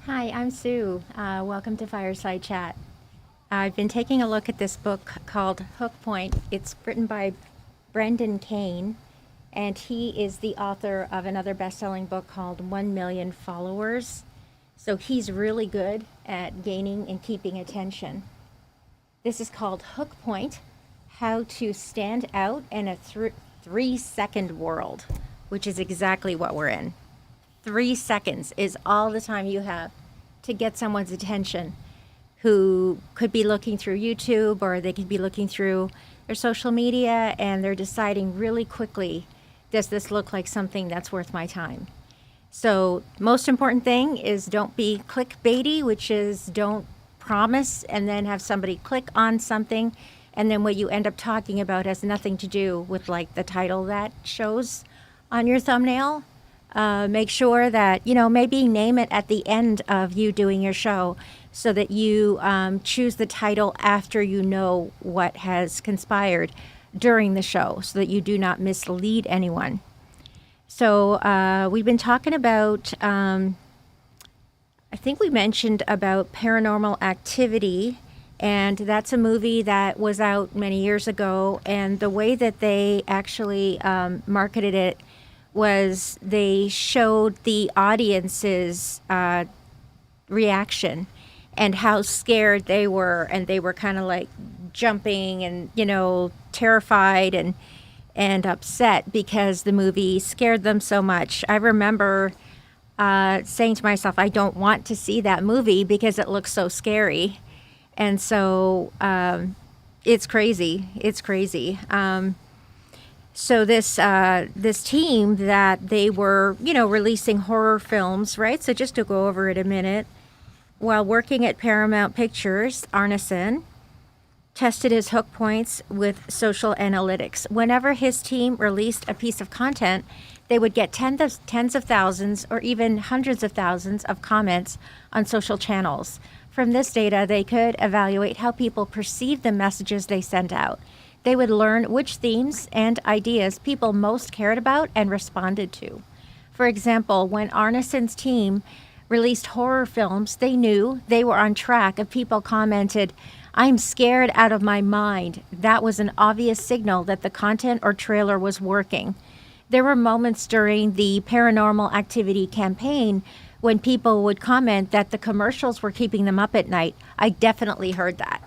Hi, I'm Sue. Welcome to Fireside Chat. I've been taking a look at this book called Hook Point. It's written by Brendan Kane, and he is the author of another best-selling book called 1 Million Followers. So he's really good at gaining and keeping attention. This is called Hook Point, How to Stand Out in a 3-second World, which is exactly what we're in. 3 seconds is all the time you have to get someone's attention who could be looking through YouTube, or they could be looking through their social media, and they're deciding really quickly, does this look like something that's worth my time? So most important thing is don't be clickbaity, which is don't promise and then have somebody click on something, and then what you end up talking about has nothing to do with like the title that shows on your thumbnail. Make sure that, maybe name it at the end of you doing your show so that you choose the title after you know what has conspired during the show so that you do not mislead anyone. So we've been talking about, I think we mentioned about Paranormal Activity, and that's a movie that was out many years ago, and the way that they actually marketed it was they showed the audience's reaction and how scared they were, and they were kind of like jumping and terrified and upset because the movie scared them so much. I remember saying to myself, I don't want to see that movie because it looks so scary. And so it's crazy. It's crazy. So this team that they were, releasing horror films, right? So just to go over it a minute, while working at Paramount Pictures, Arneson tested his hook points with social analytics. Whenever his team released a piece of content, they would get tens of thousands or even hundreds of thousands of comments on social channels. From this data, they could evaluate how people perceive the messages they sent out. They would learn which themes and ideas people most cared about and responded to. For example, when Arneson's team released horror films, they knew they were on track if people commented, "I'm scared out of my mind." That was an obvious signal that the content or trailer was working. There were moments during the Paranormal Activity campaign when people would comment that the commercials were keeping them up at night. I definitely heard that.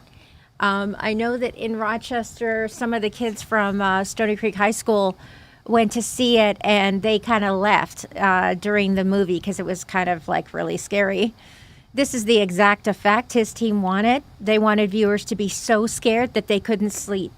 I know that in Rochester, some of the kids from Stony Creek High School went to see it, and they kind of left during the movie because it was kind of like really scary. This is the exact effect his team wanted. They wanted viewers to be so scared that they couldn't sleep.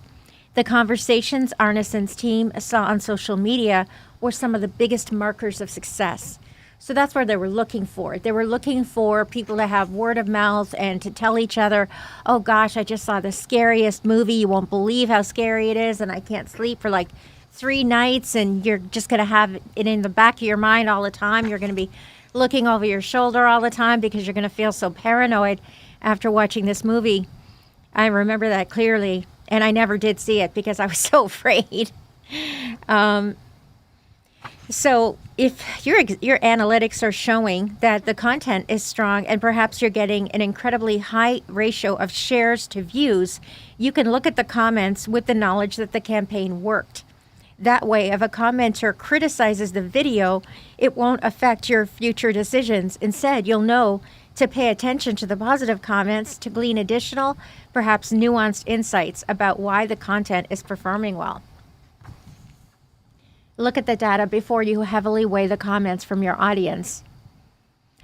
The conversations Arneson's team saw on social media were some of the biggest markers of success. So that's what they were looking for. They were looking for people to have word of mouth and to tell each other, oh gosh, I just saw the scariest movie. You won't believe how scary it is, and I can't sleep for like 3 nights, and you're just going to have it in the back of your mind all the time. You're going to be looking over your shoulder all the time because you're going to feel so paranoid after watching this movie. I remember that clearly, and I never did see it because I was so afraid. So if your analytics are showing that the content is strong and perhaps you're getting an incredibly high ratio of shares to views, you can look at the comments with the knowledge that the campaign worked. That way, if a commenter criticizes the video, it won't affect your future decisions. Instead, you'll know to pay attention to the positive comments to glean additional, perhaps nuanced insights about why the content is performing well. Look at the data before you heavily weigh the comments from your audience.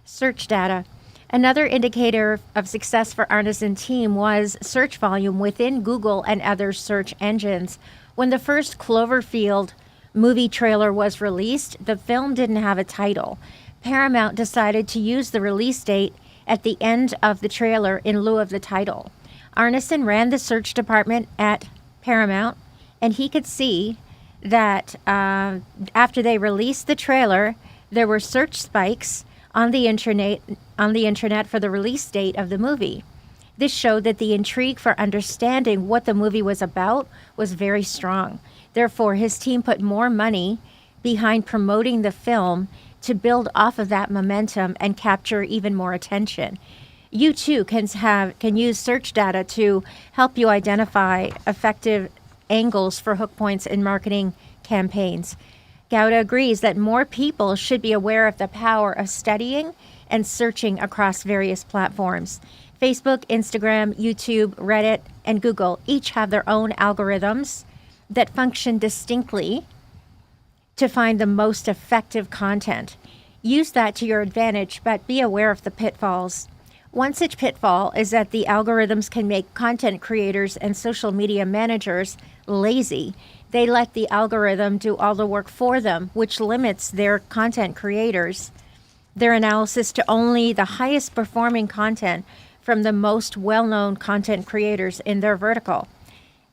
Search data. Another indicator of success for Arneson team was search volume within Google and other search engines. When the first Cloverfield movie trailer was released, the film didn't have a title. Paramount decided to use the release date at the end of the trailer in lieu of the title. Arneson ran the search department at Paramount, and he could see that after they released the trailer, there were search spikes on the internet for the release date of the movie. This showed that the intrigue for understanding what the movie was about was very strong. Therefore, his team put more money behind promoting the film to build off of that momentum and capture even more attention. You too can use search data to help you identify effective angles for hook points in marketing campaigns. Gouda agrees that more people should be aware of the power of studying and searching across various platforms. Facebook, Instagram, YouTube, Reddit, and Google each have their own algorithms that function distinctly to find the most effective content. Use that to your advantage, but be aware of the pitfalls. One such pitfall is that the algorithms can make content creators and social media managers lazy. They let the algorithm do all the work for them, which limits their content creators, their analysis to only the highest performing content from the most well-known content creators in their vertical.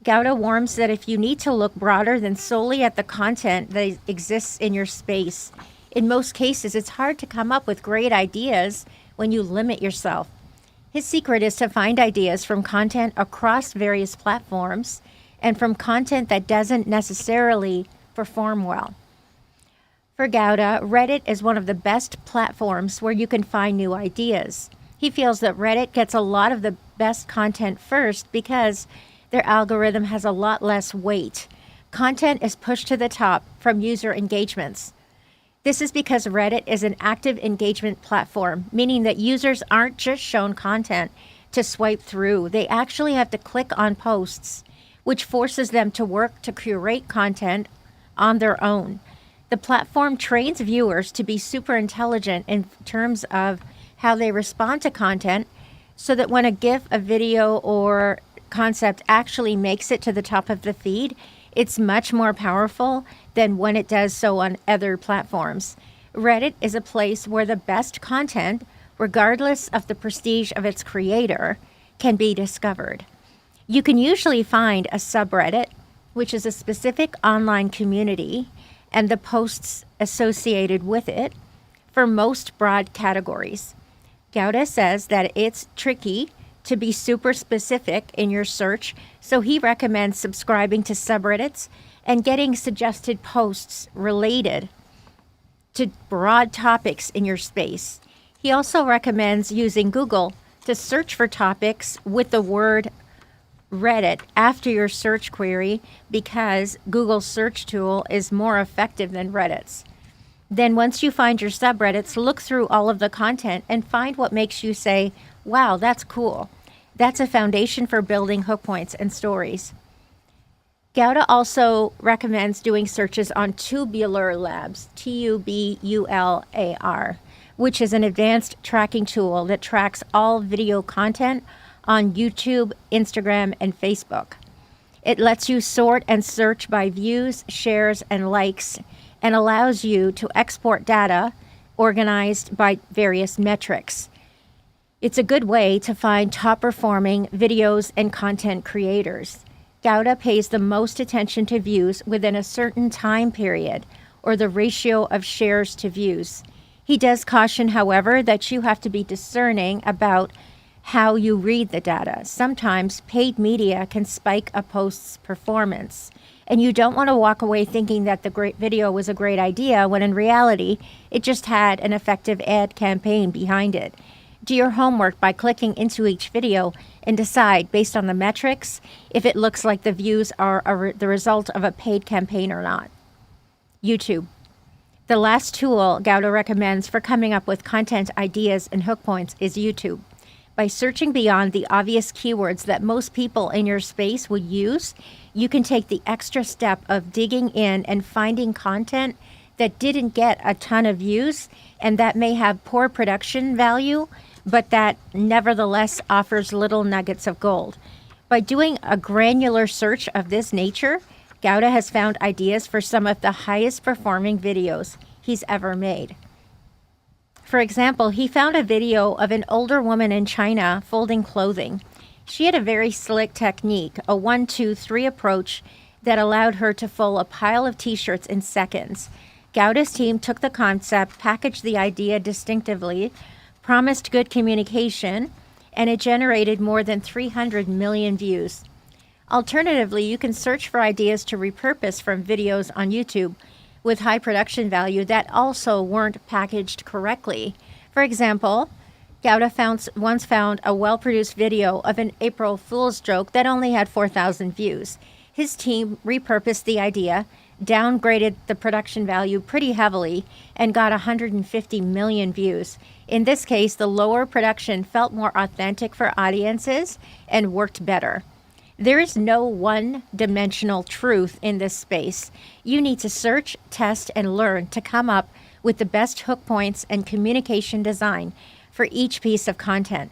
Gouda warns that if you need to look broader than solely at the content that exists in your space, in most cases it's hard to come up with great ideas when you limit yourself. His secret is to find ideas from content across various platforms and from content that doesn't necessarily perform well. For Gouda, Reddit is one of the best platforms where you can find new ideas. He feels that Reddit gets a lot of the best content first because their algorithm has a lot less weight. Content is pushed to the top from user engagements. This is because Reddit is an active engagement platform, meaning that users aren't just shown content to swipe through. They actually have to click on posts, which forces them to work to curate content on their own. The platform trains viewers to be super intelligent in terms of how they respond to content, so that when a GIF, a video, or concept actually makes it to the top of the feed, it's much more powerful than when it does so on other platforms. Reddit is a place where the best content, regardless of the prestige of its creator, can be discovered. You can usually find a subreddit, which is a specific online community, and the posts associated with it for most broad categories. Gouda says that it's tricky to be super specific in your search, so he recommends subscribing to subreddits and getting suggested posts related to broad topics in your space. He also recommends using Google to search for topics with the word Reddit after your search query, because Google's search tool is more effective than Reddit's. Then once you find your subreddits, look through all of the content and find what makes you say, wow, that's cool. That's a foundation for building hook points and stories. Gouda also recommends doing searches on Tubular Labs, Tubular, which is an advanced tracking tool that tracks all video content on YouTube, Instagram, and Facebook. It lets you sort and search by views, shares, and likes, and allows you to export data organized by various metrics. It's a good way to find top-performing videos and content creators. Gouda pays the most attention to views within a certain time period, or the ratio of shares to views. He does caution, however, that you have to be discerning about how you read the data. Sometimes paid media can spike a post's performance, and you don't want to walk away thinking that the great video was a great idea when in reality it just had an effective ad campaign behind it. Do your homework by clicking into each video and decide, based on the metrics, if it looks like the views are the result of a paid campaign or not. YouTube. The last tool Gouda recommends for coming up with content ideas and hook points is YouTube. By searching beyond the obvious keywords that most people in your space would use, you can take the extra step of digging in and finding content that didn't get a ton of views and that may have poor production value, but that nevertheless offers little nuggets of gold. By doing a granular search of this nature, Gouda has found ideas for some of the highest performing videos he's ever made. For example, he found a video of an older woman in China folding clothing. She had a very slick technique, a 1-2-3 approach that allowed her to fold a pile of t-shirts in seconds. Gouda's team took the concept, packaged the idea distinctively, promised good communication, and it generated more than 300 million views. Alternatively, you can search for ideas to repurpose from videos on YouTube. with high production value that also weren't packaged correctly. For example, Gouda once found a well-produced video of an April Fool's joke that only had 4,000 views. His team repurposed the idea, downgraded the production value pretty heavily, and got 150 million views. In this case, the lower production felt more authentic for audiences and worked better. There is no one-dimensional truth in this space. You need to search, test, and learn to come up with the best hook points and communication design for each piece of content.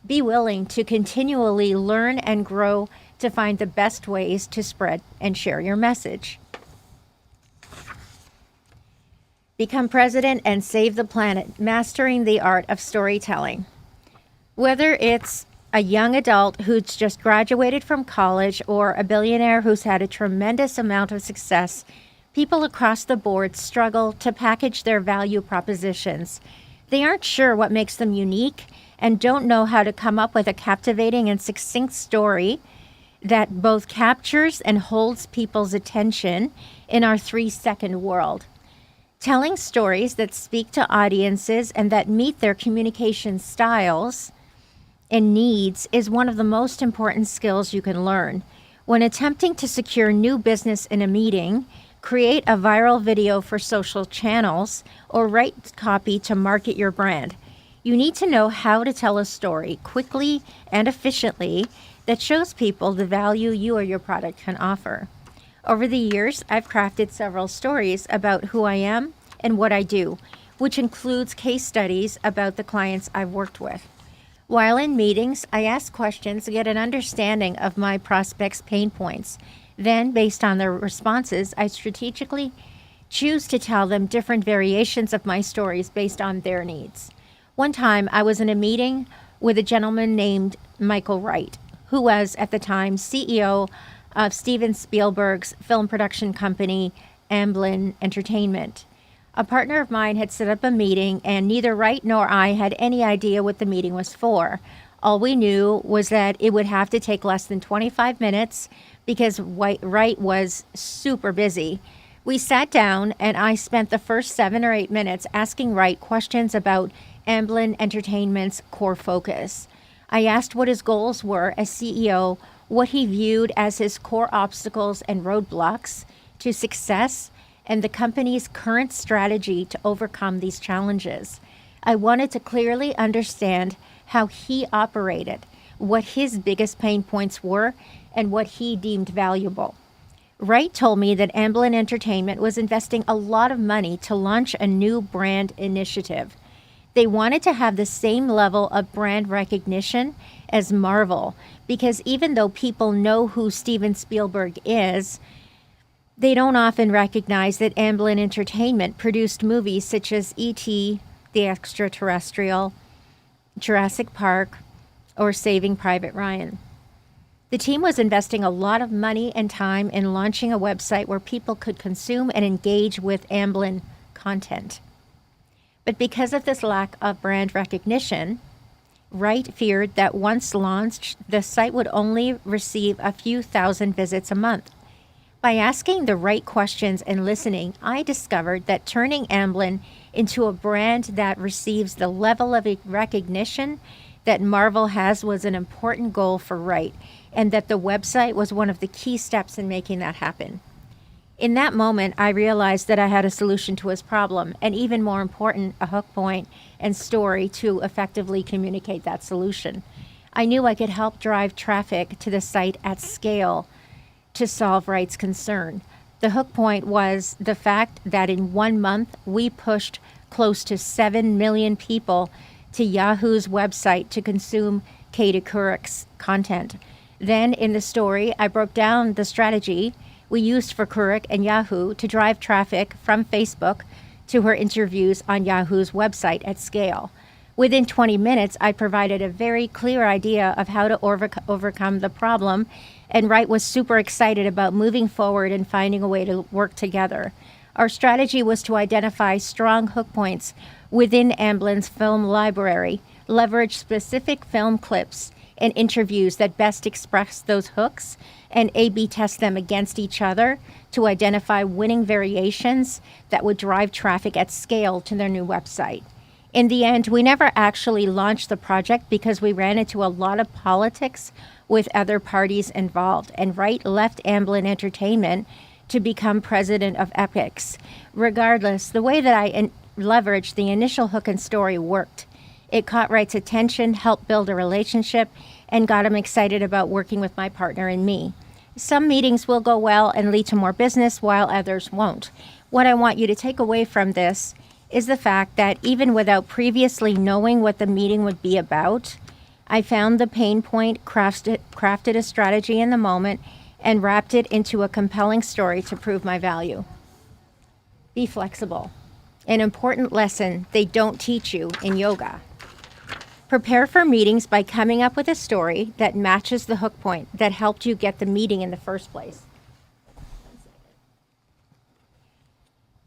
Be willing to continually learn and grow to find the best ways to spread and share your message. Become president and save the planet, mastering the art of storytelling. Whether it's a young adult who's just graduated from college or a billionaire who's had a tremendous amount of success, people across the board struggle to package their value propositions. They aren't sure what makes them unique and don't know how to come up with a captivating and succinct story that both captures and holds people's attention in our 3-second world. Telling stories that speak to audiences and that meet their communication styles and needs is one of the most important skills you can learn. When attempting to secure new business in a meeting, create a viral video for social channels, or write copy to market your brand, you need to know how to tell a story quickly and efficiently that shows people the value you or your product can offer. Over the years, I've crafted several stories about who I am and what I do, which includes case studies about the clients I've worked with. While in meetings, I ask questions to get an understanding of my prospects' pain points. Then, based on their responses, I strategically choose to tell them different variations of my stories based on their needs. One time, I was in a meeting with a gentleman named Michael Wright, who was, at the time, CEO of Steven Spielberg's film production company, Amblin Entertainment. A partner of mine had set up a meeting, and neither Wright nor I had any idea what the meeting was for. All we knew was that it would have to take less than 25 minutes because Wright was super busy. We sat down, and I spent the first 7 or 8 minutes asking Wright questions about Amblin Entertainment's core focus. I asked what his goals were as CEO, what he viewed as his core obstacles and roadblocks to success, and the company's current strategy to overcome these challenges. I wanted to clearly understand how he operated, what his biggest pain points were, and what he deemed valuable. Wright told me that Amblin Entertainment was investing a lot of money to launch a new brand initiative. They wanted to have the same level of brand recognition as Marvel, because even though people know who Steven Spielberg is, they don't often recognize that Amblin Entertainment produced movies such as E.T., The Extraterrestrial, Jurassic Park, or Saving Private Ryan. The team was investing a lot of money and time in launching a website where people could consume and engage with Amblin content. But because of this lack of brand recognition, Wright feared that once launched, the site would only receive a few thousand visits a month. By asking the right questions and listening, I discovered that turning Amblin into a brand that receives the level of recognition that Marvel has was an important goal for Wright, and that the website was one of the key steps in making that happen. In that moment, I realized that I had a solution to his problem, and even more important, a hook point and story to effectively communicate that solution. I knew I could help drive traffic to the site at scale to solve Wright's concern. The hook point was the fact that in 1 month, we pushed close to 7 million people to Yahoo's website to consume Katie Couric's content. Then in the story, I broke down the strategy we used for Couric and Yahoo to drive traffic from Facebook to her interviews on Yahoo's website at scale. Within 20 minutes, I provided a very clear idea of how to overcome the problem, and Wright was super excited about moving forward and finding a way to work together. Our strategy was to identify strong hook points within Amblin's film library, leverage specific film clips and interviews that best express those hooks and A/B test them against each other to identify winning variations that would drive traffic at scale to their new website. In the end, we never actually launched the project because we ran into a lot of politics with other parties involved, and Wright left Amblin Entertainment to become president of Epix. Regardless, the way that I leveraged the initial hook and story worked. It caught Wright's attention, helped build a relationship, and got him excited about working with my partner and me. Some meetings will go well and lead to more business, while others won't. What I want you to take away from this is the fact that even without previously knowing what the meeting would be about, I found the pain point, crafted a strategy in the moment, and wrapped it into a compelling story to prove my value. Be flexible. An important lesson they don't teach you in yoga. Prepare for meetings by coming up with a story that matches the hook point that helped you get the meeting in the first place.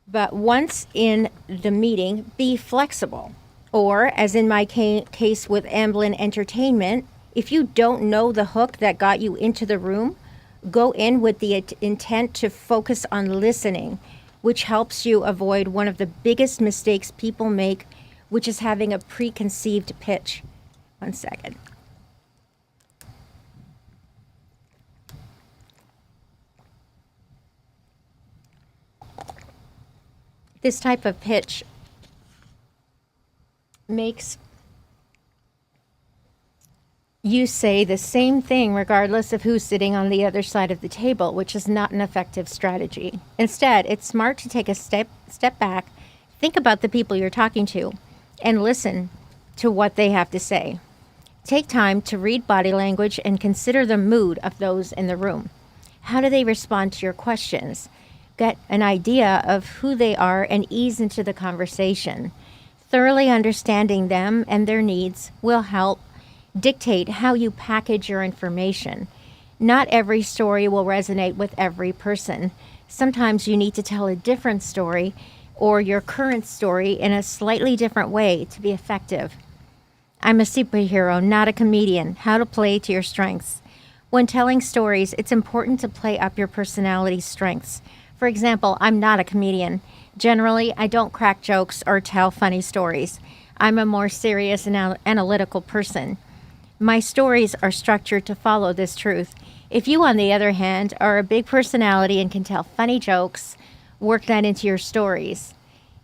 But once in the meeting, be flexible. Or, as in my case with Amblin Entertainment, if you don't know the hook that got you into the room, go in with the intent to focus on listening, which helps you avoid one of the biggest mistakes people make, which is having a preconceived pitch. One second. This type of pitch makes you say the same thing regardless of who's sitting on the other side of the table, which is not an effective strategy. Instead, it's smart to take a step back, think about the people you're talking to, and listen to what they have to say. Take time to read body language and consider the mood of those in the room. How do they respond to your questions? Get an idea of who they are and ease into the conversation. Thoroughly understanding them and their needs will help dictate how you package your information. Not every story will resonate with every person. Sometimes you need to tell a different story or your current story in a slightly different way to be effective. I'm a superhero, not a comedian. How to play to your strengths. When telling stories, it's important to play up your personality's strengths. For example, I'm not a comedian. Generally, I don't crack jokes or tell funny stories. I'm a more serious and analytical person. My stories are structured to follow this truth. If you, on the other hand, are a big personality and can tell funny jokes, work that into your stories.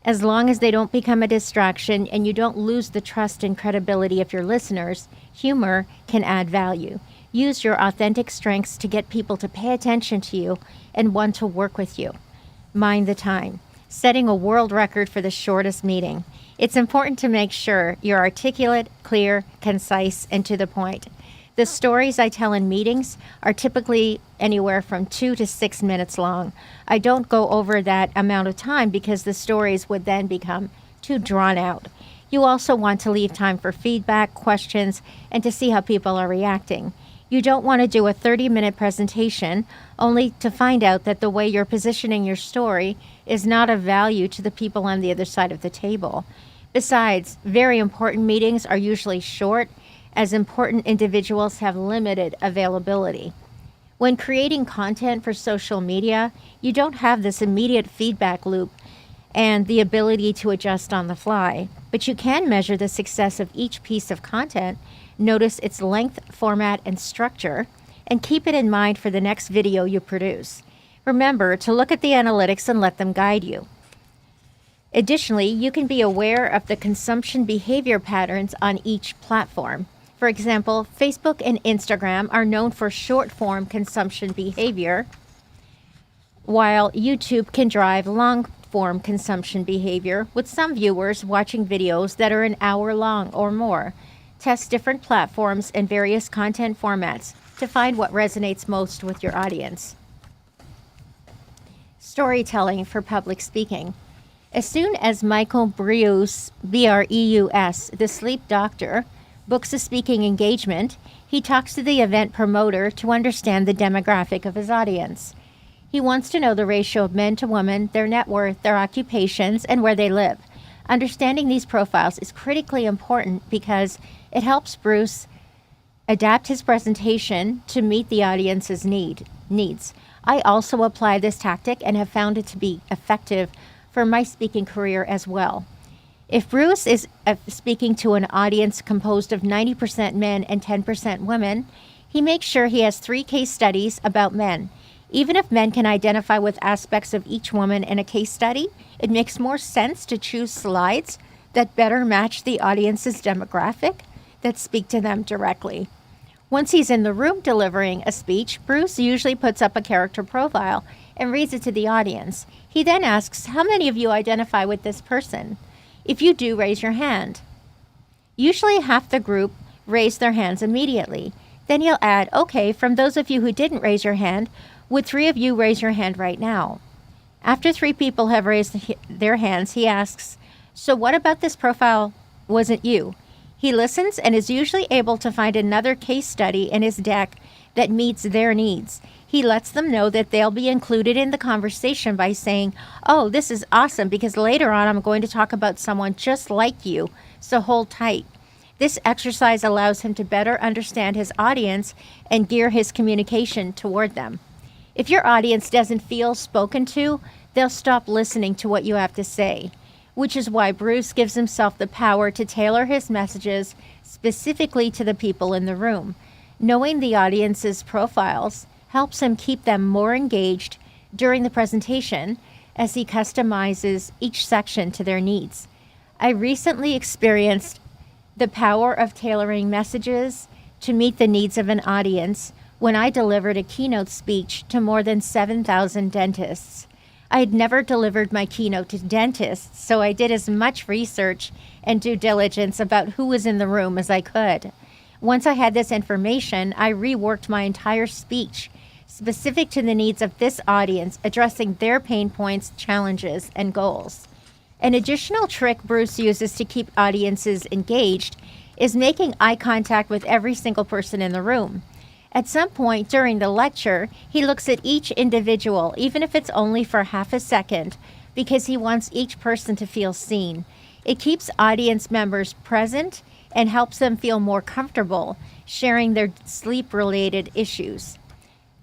As long as they don't become a distraction and you don't lose the trust and credibility of your listeners, humor can add value. Use your authentic strengths to get people to pay attention to you and want to work with you. Mind the time. Setting a world record for the shortest meeting. It's important to make sure you're articulate, clear, concise, and to the point. The stories I tell in meetings are typically anywhere from 2 to 6 minutes long. I don't go over that amount of time because the stories would then become too drawn out. You also want to leave time for feedback, questions, and to see how people are reacting. You don't want to do a 30-minute presentation only to find out that the way you're positioning your story is not of value to the people on the other side of the table. Besides, very important meetings are usually short, as important individuals have limited availability. When creating content for social media, you don't have this immediate feedback loop and the ability to adjust on the fly, but you can measure the success of each piece of content, notice its length, format, and structure, and keep it in mind for the next video you produce. Remember to look at the analytics and let them guide you. Additionally, you can be aware of the consumption behavior patterns on each platform. For example, Facebook and Instagram are known for short-form consumption behavior, while YouTube can drive long-form consumption behavior, with some viewers watching videos that are an hour long or more. Test different platforms and various content formats to find what resonates most with your audience. Storytelling for public speaking. As soon as Michael Breus, B-R-E-U-S, the sleep doctor, books a speaking engagement, he talks to the event promoter to understand the demographic of his audience. He wants to know the ratio of men to women, their net worth, their occupations, and where they live. Understanding these profiles is critically important because it helps Bruce adapt his presentation to meet the audience's needs. I also apply this tactic and have found it to be effective for my speaking career as well. If Bruce is speaking to an audience composed of 90% men and 10% women, he makes sure he has 3 case studies about men. Even if men can identify with aspects of each woman in a case study, it makes more sense to choose slides that better match the audience's demographic that speak to them directly. Once he's in the room delivering a speech, Bruce usually puts up a character profile and reads it to the audience. He then asks, how many of you identify with this person? If you do, raise your hand. Usually half the group raise their hands immediately. Then he'll add, okay, from those of you who didn't raise your hand, would 3 of you raise your hand right now? After 3 people have raised their hands, he asks, so what about this profile wasn't you? He listens and is usually able to find another case study in his deck that meets their needs. He lets them know that they'll be included in the conversation by saying, oh, this is awesome because later on I'm going to talk about someone just like you, so hold tight. This exercise allows him to better understand his audience and gear his communication toward them. If your audience doesn't feel spoken to, they'll stop listening to what you have to say, which is why Bruce gives himself the power to tailor his messages specifically to the people in the room. Knowing the audience's profiles helps him keep them more engaged during the presentation as he customizes each section to their needs. I recently experienced the power of tailoring messages to meet the needs of an audience when I delivered a keynote speech to more than 7,000 dentists. I had never delivered my keynote to dentists, so I did as much research and due diligence about who was in the room as I could. Once I had this information, I reworked my entire speech specific to the needs of this audience, addressing their pain points, challenges, and goals. An additional trick Bruce uses to keep audiences engaged is making eye contact with every single person in the room. At some point during the lecture, he looks at each individual, even if it's only for half a second, because he wants each person to feel seen. It keeps audience members present and helps them feel more comfortable sharing their sleep-related issues.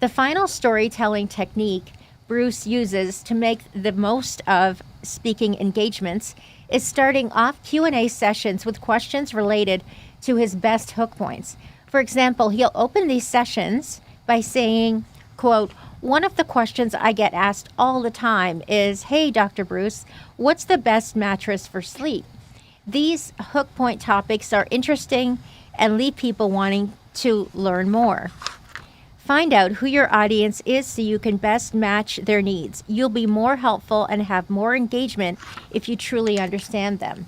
The final storytelling technique Bruce uses to make the most of speaking engagements is starting off Q&A sessions with questions related to his best hook points. For example, he'll open these sessions by saying, quote, one of the questions I get asked all the time is, hey, Dr. Bruce, what's the best mattress for sleep? These hook point topics are interesting and leave people wanting to learn more. Find out who your audience is so you can best match their needs. You'll be more helpful and have more engagement if you truly understand them.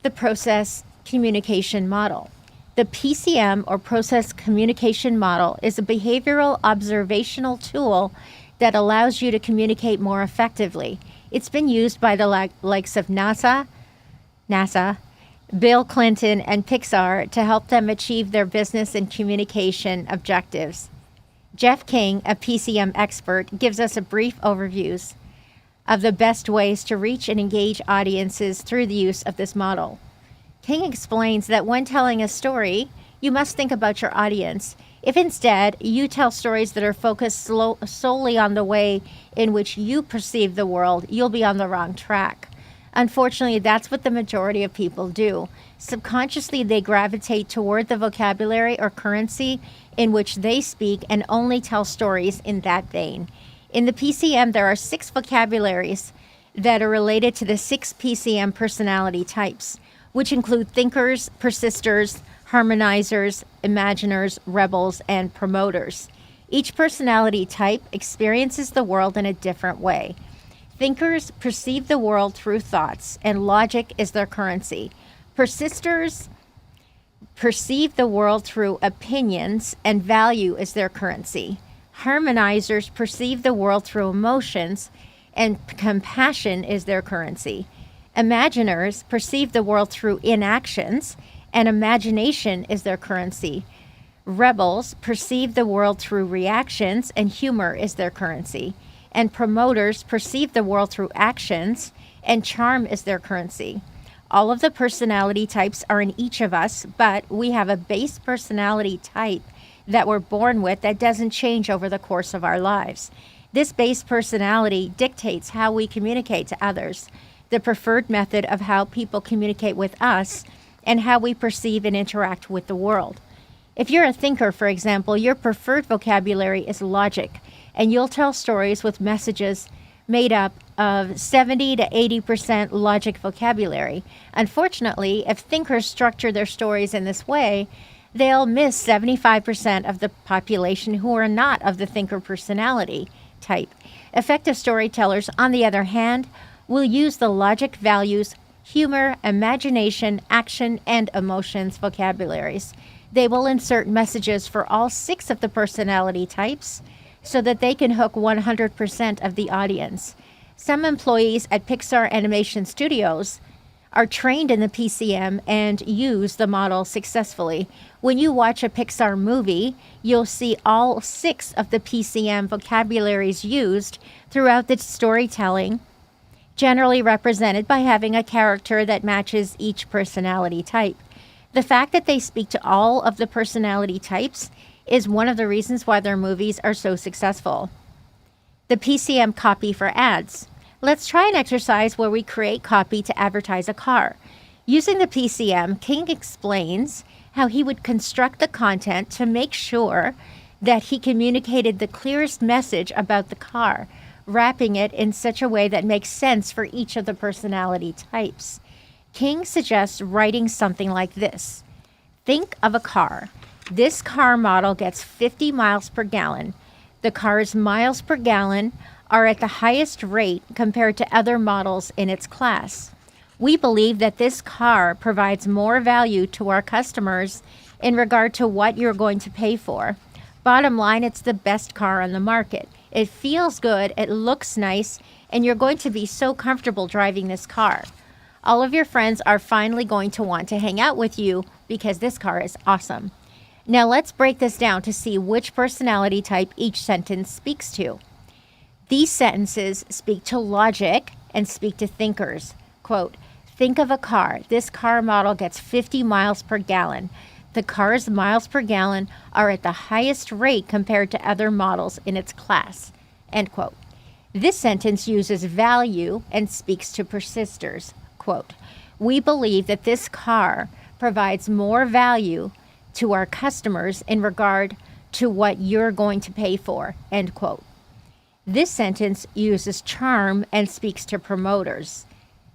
The process communication model. The PCM, or process communication model, is a behavioral observational tool that allows you to communicate more effectively. It's been used by the likes of NASA, Bill Clinton, and Pixar to help them achieve their business and communication objectives. Jeff King, a PCM expert, gives us a brief overview of the best ways to reach and engage audiences through the use of this model. King explains that when telling a story, you must think about your audience. If instead you tell stories that are focused solely on the way in which you perceive the world, you'll be on the wrong track. Unfortunately, that's what the majority of people do. Subconsciously, they gravitate toward the vocabulary or currency in which they speak and only tell stories in that vein. In the PCM, there are 6 vocabularies that are related to the 6 PCM personality types, which include thinkers, persisters, harmonizers, imaginers, rebels, and promoters. Each personality type experiences the world in a different way. Thinkers perceive the world through thoughts, and logic is their currency. Persisters perceive the world through opinions, and value is their currency. Harmonizers perceive the world through emotions, and compassion is their currency. Imaginers perceive the world through inactions, and imagination is their currency. Rebels perceive the world through reactions, and humor is their currency. And promoters perceive the world through actions, and charm is their currency. All of the personality types are in each of us, but we have a base personality type that we're born with that doesn't change over the course of our lives. This base personality dictates how we communicate to others, the preferred method of how people communicate with us, and how we perceive and interact with the world. If you're a thinker, for example, your preferred vocabulary is logic, and you'll tell stories with messages made up of 70 to 80% logic vocabulary. Unfortunately, if thinkers structure their stories in this way, they'll miss 75% of the population who are not of the thinker personality type. Effective storytellers, on the other hand, will use the logic, values, humor, imagination, action, and emotions vocabularies. They will insert messages for all 6 of the personality types so that they can hook 100% of the audience. Some employees at Pixar Animation Studios are trained in the PCM and use the model successfully. When you watch a Pixar movie, you'll see all 6 of the PCM vocabularies used throughout the storytelling, generally represented by having a character that matches each personality type. The fact that they speak to all of the personality types is one of the reasons why their movies are so successful. The PCM copy for ads. Let's try an exercise where we create copy to advertise a car. Using the PCM, King explains how he would construct the content to make sure that he communicated the clearest message about the car, wrapping it in such a way that makes sense for each of the personality types. King suggests writing something like this. Think of a car. This car model gets 50 miles per gallon. The car's miles per gallon are at the highest rate compared to other models in its class. We believe that this car provides more value to our customers in regard to what you're going to pay for. Bottom line, it's the best car on the market. It feels good, it looks nice, and you're going to be so comfortable driving this car. All of your friends are finally going to want to hang out with you because this car is awesome. Now let's break this down to see which personality type each sentence speaks to. These sentences speak to logic and speak to thinkers. Quote, think of a car. This car model gets 50 miles per gallon. The car's miles per gallon are at the highest rate compared to other models in its class. End quote. This sentence uses value and speaks to persisters. Quote, we believe that this car provides more value to our customers in regard to what you're going to pay for. End quote. This sentence uses charm and speaks to promoters.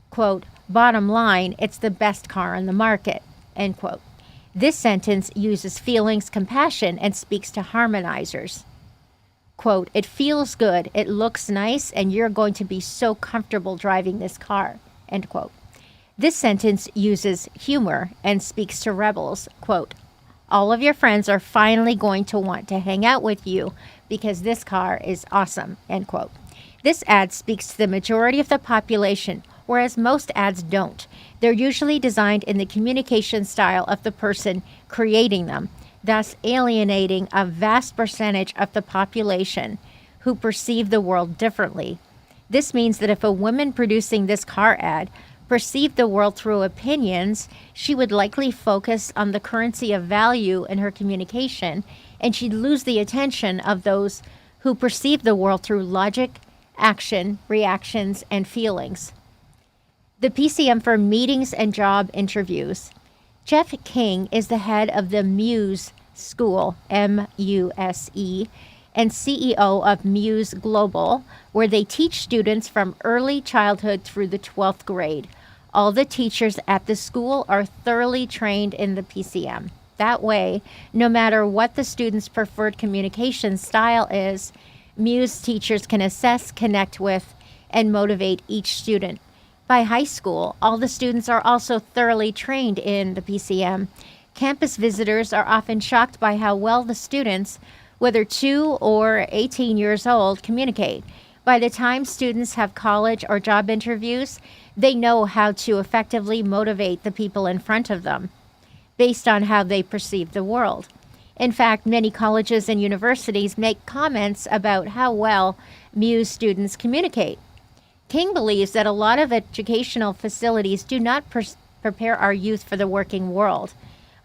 Quote, bottom line, it's the best car on the market. End quote. This sentence uses feelings, compassion, and speaks to harmonizers. Quote, it feels good, it looks nice, and you're going to be so comfortable driving this car. End quote. This sentence uses humor and speaks to rebels. Quote, all of your friends are finally going to want to hang out with you because this car is awesome. End quote. This ad speaks to the majority of the population, whereas most ads don't. They're usually designed in the communication style of the person creating them, thus alienating a vast percentage of the population who perceive the world differently. This means that if a woman producing this car ad perceived the world through opinions, she would likely focus on the currency of value in her communication, and she'd lose the attention of those who perceive the world through logic, action, reactions, and feelings. The PCM for meetings and job interviews. Jeff King is the head of the Muse School, M-U-S-E, and CEO of Muse Global, where they teach students from early childhood through the 12th grade. All the teachers at the school are thoroughly trained in the PCM. That way, no matter what the student's preferred communication style is, Muse teachers can assess, connect with, and motivate each student. By high school, all the students are also thoroughly trained in the PCM. Campus visitors are often shocked by how well the students, whether 2 or 18 years old, communicate. By the time students have college or job interviews, they know how to effectively motivate the people in front of them based on how they perceive the world. In fact, many colleges and universities make comments about how well Muse students communicate. King believes that a lot of educational facilities do not prepare our youth for the working world.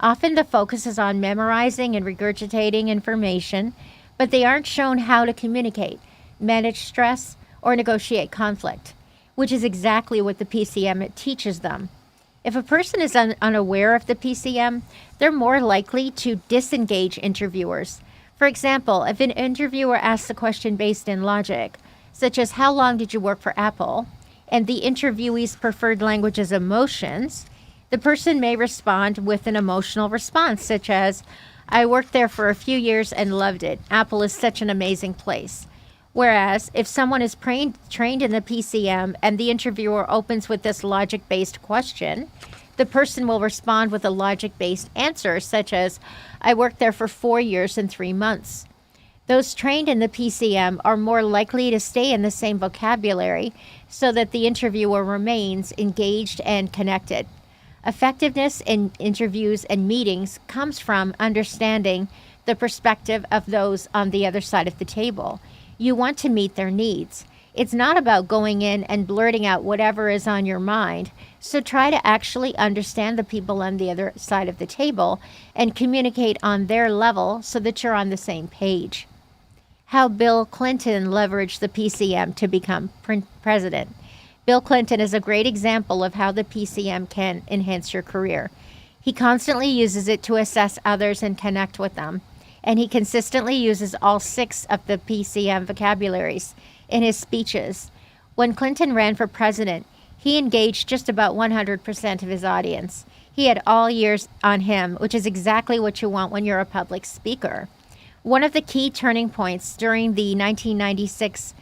Often the focus is on memorizing and regurgitating information, but they aren't shown how to communicate, manage stress, or negotiate conflict, which is exactly what the PCM teaches them. If a person is unaware of the PCM, they're more likely to disengage interviewers. For example, if an interviewer asks a question based in logic, such as how long did you work for Apple, and the interviewee's preferred language is emotions, the person may respond with an emotional response, such as, I worked there for a few years and loved it. Apple is such an amazing place. Whereas if someone is trained in the PCM and the interviewer opens with this logic-based question, the person will respond with a logic-based answer, such as, I worked there for 4 years and 3 months. Those trained in the PCM are more likely to stay in the same vocabulary so that the interviewer remains engaged and connected. Effectiveness in interviews and meetings comes from understanding the perspective of those on the other side of the table. You want to meet their needs. It's not about going in and blurting out whatever is on your mind. So try to actually understand the people on the other side of the table and communicate on their level so that you're on the same page. How Bill Clinton leveraged the PCM to become president. Bill Clinton is a great example of how the PCM can enhance your career. He constantly uses it to assess others and connect with them. And he consistently uses all 6 of the PCM vocabularies in his speeches. When Clinton ran for president, he engaged just about 100% of his audience. He had all ears on him, which is exactly what you want when you're a public speaker. One of the key turning points during the 1996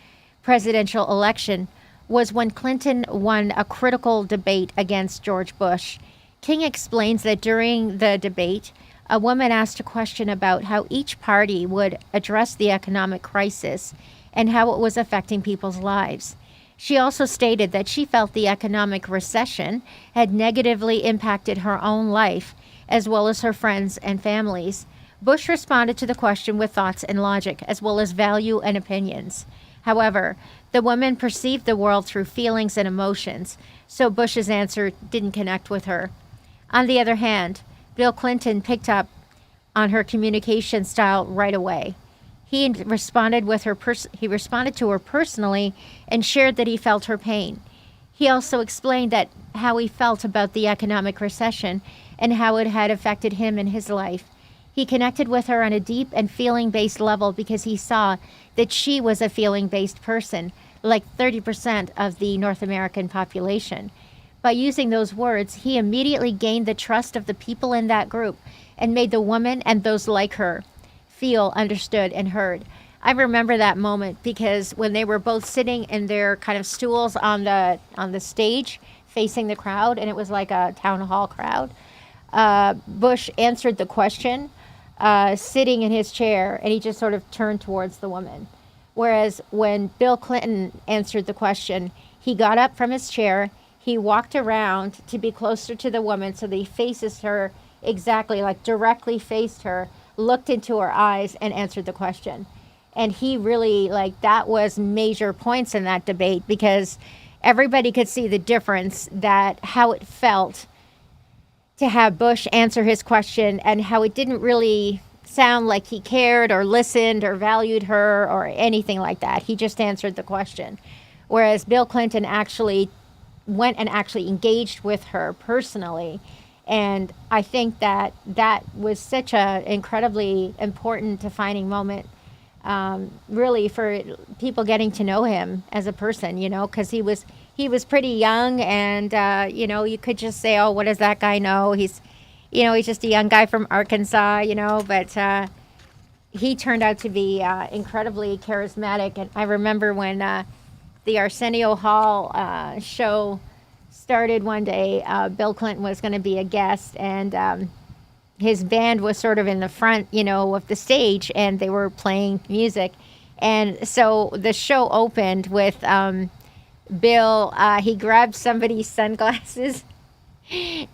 presidential election was when Clinton won a critical debate against George Bush. King explains that during the debate, a woman asked a question about how each party would address the economic crisis and how it was affecting people's lives. She also stated that she felt the economic recession had negatively impacted her own life, as well as her friends and families. Bush responded to the question with thoughts and logic, as well as value and opinions. However, the woman perceived the world through feelings and emotions, so Bush's answer didn't connect with her. On the other hand, Bill Clinton picked up on her communication style right away. He responded to her personally and shared that he felt her pain. He also explained that how he felt about the economic recession and how it had affected him in his life. He connected with her on a deep and feeling-based level because he saw that she was a feeling-based person, like 30% of the North American population. By using those words, he immediately gained the trust of the people in that group and made the woman and those like her feel understood and heard. I remember that moment because when they were both sitting in their kind of stools on the stage facing the crowd, and it was like a town hall crowd, Bush answered the question sitting in his chair, and he just sort of turned towards the woman. Whereas when Bill Clinton answered the question, he got up from his chair, he walked around to be closer to the woman so that he faces her exactly, like directly faced her, looked into her eyes and answered the question. And he really, that was major points in that debate because everybody could see the difference, that how it felt to have Bush answer his question and how it didn't really sound like he cared or listened or valued her or anything like that. He just answered the question. Whereas Bill Clinton actually went and actually engaged with her personally. And I think that was such an incredibly important defining moment, really, for people getting to know him as a person, because he was pretty young, and you could just say, oh, what does that guy know? He's just a young guy from Arkansas, but he turned out to be incredibly charismatic. And I remember when the Arsenio Hall show started one day, Bill Clinton was going to be a guest, and his band was sort of in the front, of the stage, and they were playing music. And so the show opened with Bill, he grabbed somebody's sunglasses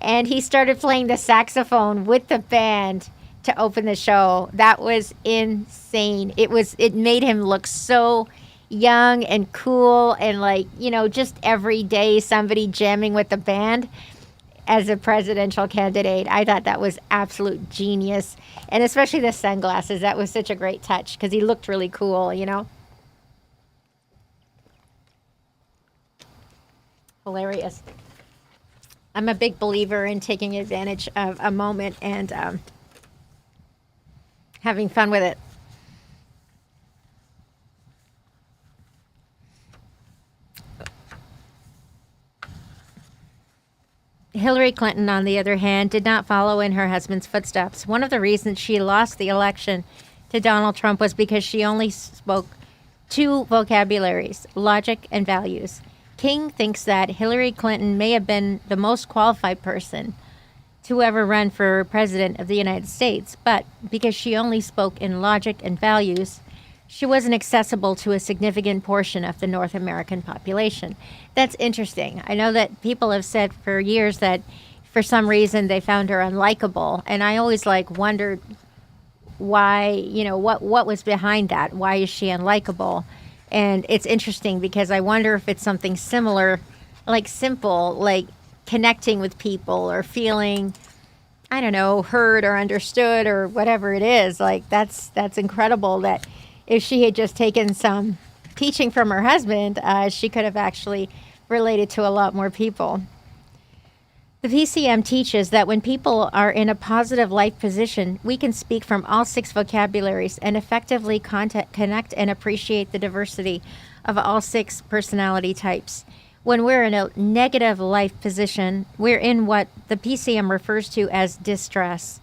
and he started playing the saxophone with the band to open the show. That was insane. It made him look so young and cool and just every day somebody jamming with the band. as a presidential candidate. I thought that was absolute genius. And especially the sunglasses. That was such a great touch because he looked really cool, you know? Hilarious. I'm a big believer in taking advantage of a moment and having fun with it. Hillary Clinton, on the other hand, did not follow in her husband's footsteps. One of the reasons she lost the election to Donald Trump was because she only spoke two vocabularies, logic and values. King thinks that Hillary Clinton may have been the most qualified person to ever run for president of the United States, but because she only spoke in logic and values, she wasn't accessible to a significant portion of the North American population. That's interesting. I know that people have said for years that for some reason they found her unlikable, and I always wondered why, what was behind that? Why is she unlikable? And it's interesting because I wonder if it's something similar, simple, like connecting with people or feeling, I don't know, heard or understood or whatever it is. That's incredible that if she had just taken some teaching from her husband, she could have actually related to a lot more people. The PCM teaches that when people are in a positive life position, we can speak from all six vocabularies and effectively connect and appreciate the diversity of all six personality types. When we're in a negative life position, we're in what the PCM refers to as distress.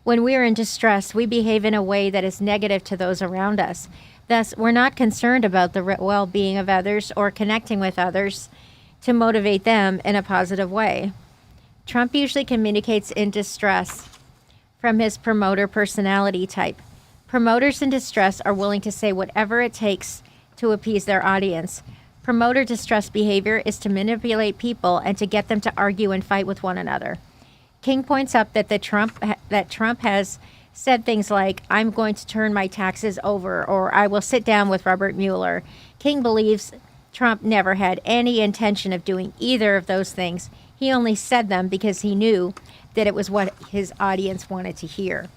When we are in distress, we behave in a way that is negative to those around us. Thus, we're not concerned about the well-being of others or connecting with others to motivate them in a positive way. Trump usually communicates in distress from his promoter personality type. Promoters in distress are willing to say whatever it takes to appease their audience. Promoter distress behavior is to manipulate people and to get them to argue and fight with one another. King points out that Trump has said things like, "I'm going to turn my taxes over," or "I will sit down with Robert Mueller." King believes Trump never had any intention of doing either of those things. He only said them because he knew that it was what his audience wanted to hear.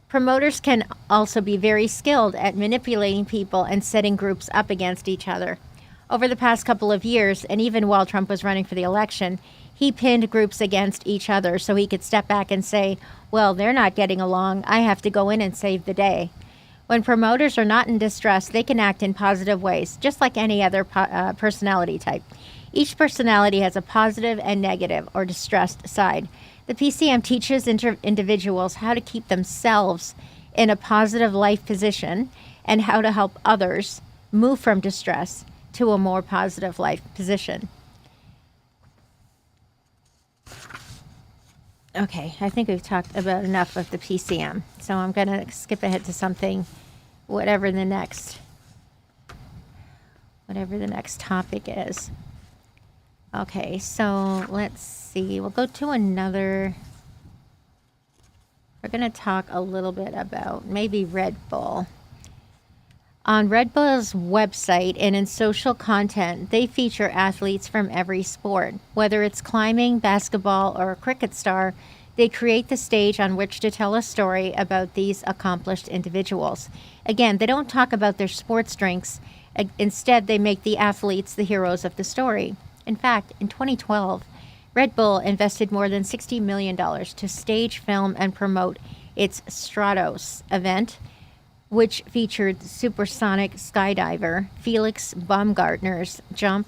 Promoters can also be very skilled at manipulating people and setting groups up against each other. Over the past couple of years, and even while Trump was running for the election, he pinned groups against each other so he could step back and say, "Well, they're not getting along. I have to go in and save the day." When promoters are not in distress, they can act in positive ways, just like any other personality type. Each personality has a positive and negative or distressed side. The PCM teaches individuals how to keep themselves in a positive life position and how to help others move from distress to a more positive life position. Okay, I think we've talked about enough of the PCM, so I'm going to skip ahead to something, whatever the next topic is. Okay, so let's see. We'll go to another. We're going to talk a little bit about maybe Red Bull. On Red Bull's website and in social content, they feature athletes from every sport. Whether it's climbing, basketball, or a cricket star, they create the stage on which to tell a story about these accomplished individuals. Again, they don't talk about their sports strengths. Instead, they make the athletes the heroes of the story. In fact, in 2012, Red Bull invested more than $60 million to stage, film, and promote its Stratos event, which featured supersonic skydiver Felix Baumgartner's jump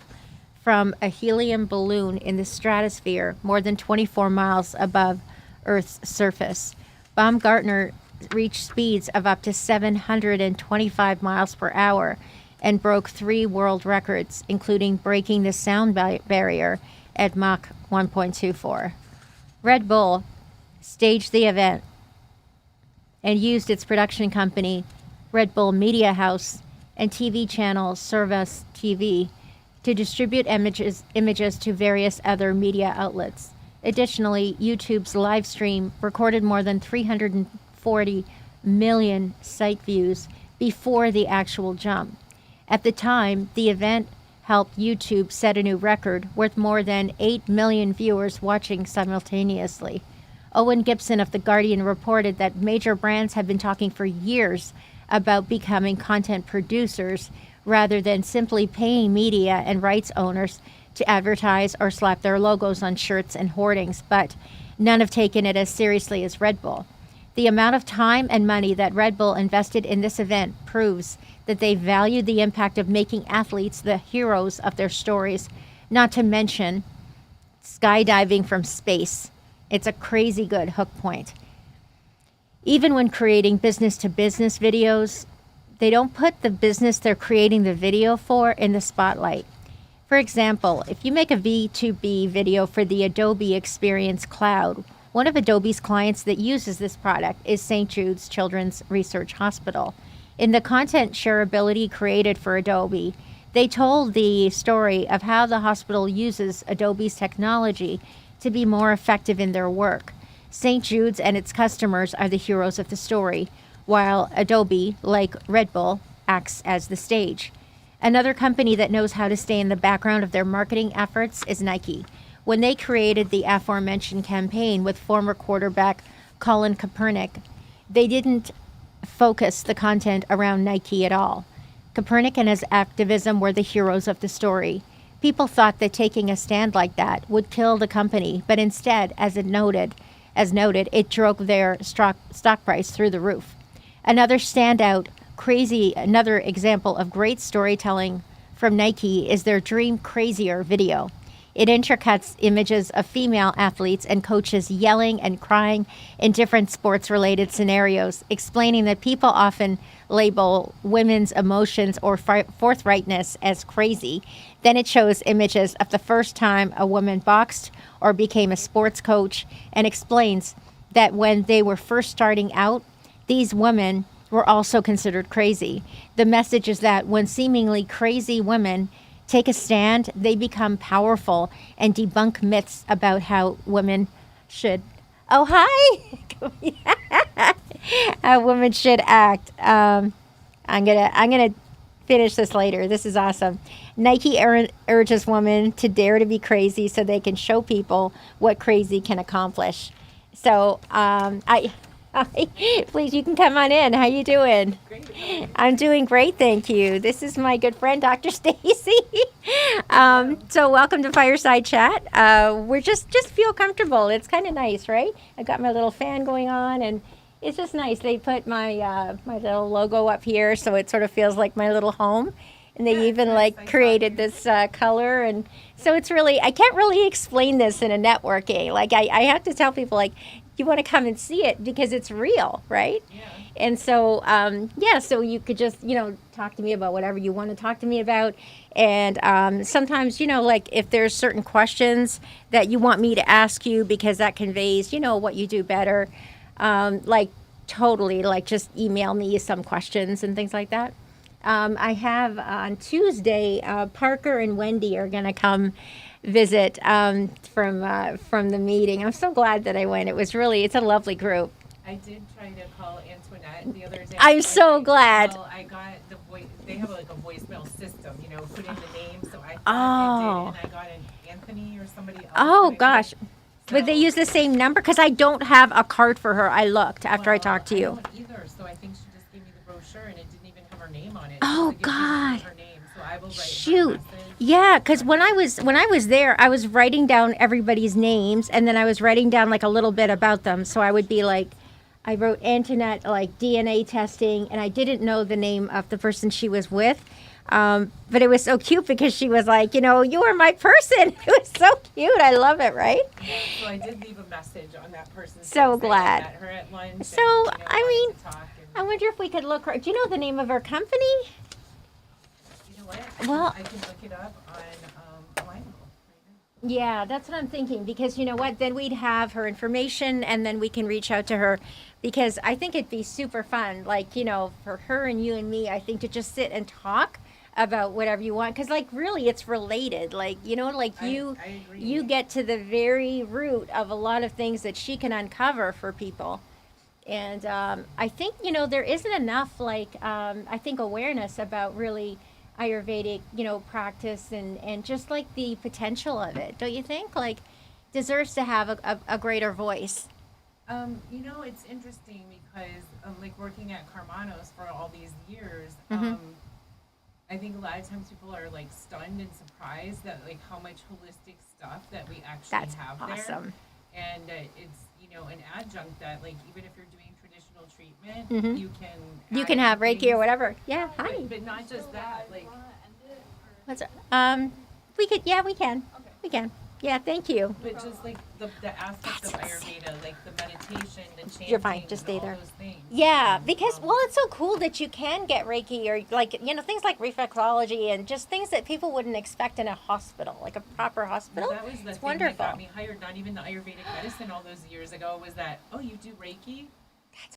from a helium balloon in the stratosphere more than 24 miles above Earth's surface. Baumgartner reached speeds of up to 725 miles per hour and broke 3 world records, including breaking the sound barrier at Mach 1.24. Red Bull staged the event and used its production company, Red Bull Media House, and TV channel Servus TV to distribute images to various other media outlets. Additionally, YouTube's live stream recorded more than 340 million site views before the actual jump. At the time, the event helped YouTube set a new record with more than 8 million viewers watching simultaneously. Owen Gibson of The Guardian reported that major brands have been talking for years about becoming content producers rather than simply paying media and rights owners to advertise or slap their logos on shirts and hoardings, but none have taken it as seriously as Red Bull. The amount of time and money that Red Bull invested in this event proves that they valued the impact of making athletes the heroes of their stories, not to mention skydiving from space. It's a crazy good hook point. Even when creating business-to-business videos, they don't put the business they're creating the video for in the spotlight. For example, if you make a V2B video for the Adobe Experience Cloud, one of Adobe's clients that uses this product is St. Jude's Children's Research Hospital. In the content shareability created for Adobe, they told the story of how the hospital uses Adobe's technology to be more effective in their work. St. Jude's and its customers are the heroes of the story, while Adobe, like Red Bull, acts as the stage. Another company that knows how to stay in the background of their marketing efforts is Nike. When they created the aforementioned campaign with former quarterback Colin Kaepernick, they didn't focus the content around Nike at all. Kaepernick and his activism were the heroes of the story. People thought that taking a stand like that would kill the company, but instead, as noted, it drove their stock price through the roof. Another example of great storytelling from Nike is their Dream Crazier video. It intercuts images of female athletes and coaches yelling and crying in different sports-related scenarios, explaining that people often label women's emotions or forthrightness as crazy. Then it shows images of the first time a woman boxed or became a sports coach and explains that when they were first starting out, these women were also considered crazy. The message is that when seemingly crazy women take a stand, they become powerful and debunk myths about how women should. Oh, hi! A woman should act. I'm gonna finish this later. This is awesome. Nike urges women to dare to be crazy so they can show people what crazy can accomplish. So please, you can come on in. How you doing? Great. I'm doing great, thank you. This is my good friend, Dr. Stacy. So welcome to Fireside Chat. We're just feel comfortable. It's kind of nice, right? I got my little fan going on, and it's just nice. They put my my little logo up here, so it sort of feels like my little home. And they even created this color, and so it's really, I can't really explain this in a networking. Like I have to tell people, like, you want to come and see it because it's real, right? Yeah. And so, so you could just, talk to me about whatever you want to talk to me about. And sometimes, like if there's certain questions that you want me to ask you because that conveys, what you do better, totally, just email me some questions and things like that. I have on Tuesday, Parker and Wendy are going to come visit from the meeting. I'm so glad that I went. It's a lovely group. I did try to call Antoinette the other day. I'm so glad. Well, I got the voice. They have like a voicemail system, put in the name. So I thought Oh. I did, and I got an Anthony or somebody else. Oh, gosh. So, Would they use the same number? Because I don't have a card for her. I looked after I well, talked to you. I don't either. So I think she just gave me the brochure, and it didn't even have her name on it. Oh, It didn't give me God. her name. So I will write her a Shoot. message. Yeah, because when I was there, I was writing down everybody's names, and then I was writing down like a little bit about them. So I would be like, I wrote Antoinette, like DNA testing, and I didn't know the name of the person she was with. But it was so cute because she was like, you are my person. It was so cute. I love it, right? Yeah, so I did leave a message on that person's So text. glad. I met her at lunch. So, and, I mean, wanted to talk and- I wonder if we could look her. Do you know the name of her company? You know what? Well- I can look it up on Alignable. Yeah, that's what I'm thinking, because you know what? Then we'd have her information, and then we can reach out to her, because I think it'd be super fun, for her and you and me, I think, to just sit and talk about whatever you want, because really it's related, I agree. you get to the very root of a lot of things that she can uncover for people. And I think there isn't enough I think awareness about really Ayurvedic, practice and just like the potential of it. Don't you think? Like, deserves to have a greater voice. It's interesting because like working at Carmanos for all these years, Mm-hmm. I think a lot of times people are like stunned and surprised that like how much holistic stuff that we actually That's have awesome. there, and it's an adjunct that like even if you're doing traditional treatment, Mm-hmm. you can You add can in have Reiki or things, whatever. Yeah. Hi. but not just that. Like What's up? We could. Yeah, we can. We can. Yeah. Thank you. but just like the aspects of Ayurveda, like the meditation, the chanting, You're fine. Just stay and all there. those things. Yeah, because it's so cool that you can get Reiki or like things like reflexology and just things that people wouldn't expect in a hospital, like a proper hospital. That was the It's thing wonderful. that got me hired. Not even the Ayurvedic medicine all those years ago was that, oh, you do Reiki?